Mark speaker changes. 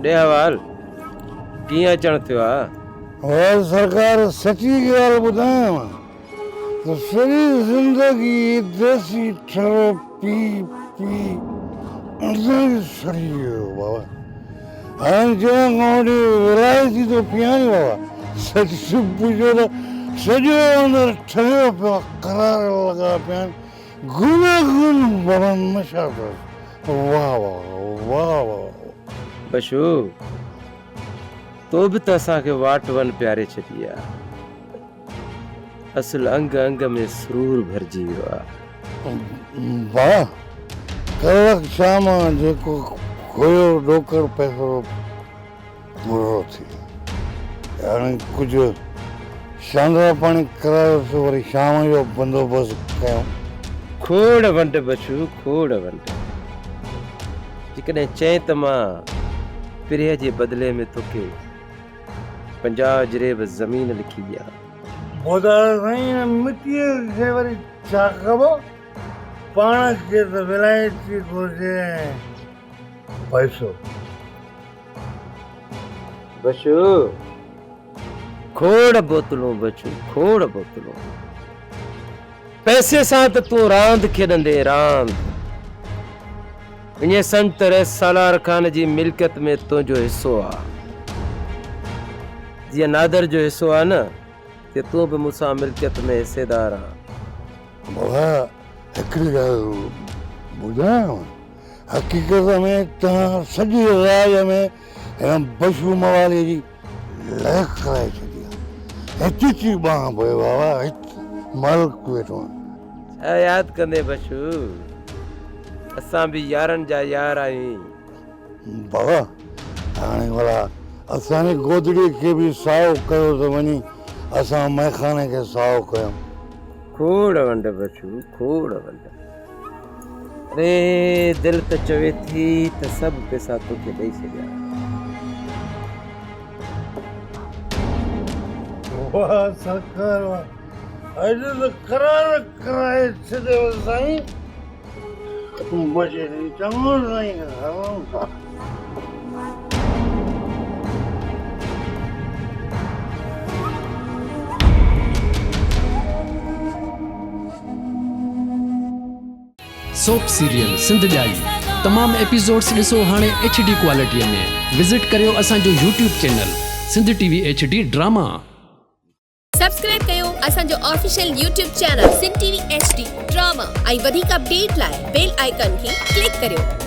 Speaker 1: ॾे हवाल कीअं अचण थियो आहे?
Speaker 2: और सरकार सची ॻाल्हि ॿुधायांव त सॼी ज़िंदगी देसी ठरो पी पी असांखे सड़ी वियो बाबा। हाणे चवां वठी विलायती थो पियां नी बाबा। सच पुछो त सॼो अंदरि ठहियो पियो आहे, करार लॻा पिया आहिनि, गुन बरन नशा अथसि। वाह वाह वाह वाह।
Speaker 1: बशू तो बि त असांखे वाट वन प्यारे छॾी आहे। असुल अंग अंग में सुरूर भरिजी वियो आहे।
Speaker 2: वाह कलाक शाम जेको खोयो ॾोकर पैसो पूरो थी वियो। हाणे कुझु शानदार पाणी करायोसीं, वरी शाम जो बंदोबस्तु कयूं।
Speaker 1: खोड़ वंड बशू खोड़ वंड। जेकॾहिं चए त मां पिरह जे बदिले में तोखे 50 जरेब ज़मीन लिखी ॾियां।
Speaker 2: ॿुधा साईं मिटीअ खे वरी छा कबो? पाण खे त विलायती घुरिजे पैसो।
Speaker 1: बशू खोड़ बोतलूं बचू खोड़ बोतलूं। पैसे सां त तूं रांद खेॾंदे रांद। इएं संत सालार खान जी मिल्कियत में तुंहिंजो हिसो आहे। जीअं नादर जो हिसो आहे न, कि तूं बि मूंसां मिल्कियत में हिसेदार आहे।
Speaker 2: बाबा हिकिड़ी ॻाल्हि ॿुधायांव, हक़ीक़त में तव्हां सॼी राज में हिन बशू मवाली जी लहक कराए छॾी आहे। हिची बांह पए बाबा, मालिक वेठो आहे।
Speaker 1: छा यादि कंदे बशू, असां बि यारनि जा यार आहियूं।
Speaker 2: बाबा हाणे भला असांजी गोदड़ीअ खे बि साओ कयो त वञी असां मैखाने खे साओ कयूं।
Speaker 1: खोड़ वंड बशू खोड़ वंड। अरे दिल त चवे थी त सभु पैसा तोखे ॾेई छॾिया।
Speaker 2: वाह सरकार वाह, अॼु त करार कराए छॾियो साईं। मज़े चङो साईं।
Speaker 3: सोप सीरियल सिंध ॼाई तमाम एपिसोड्स ॾिसो हाणे HD क्वालिटीअ में। विज़िट करियो असांजो YouTube channel Sindh TV HD drama.
Speaker 4: Subscribe कयो असांजो official YouTube channel Sindh TV HD drama ऐं वधीक अपडेट लाइ बेल आइकन खे क्लिक करियो।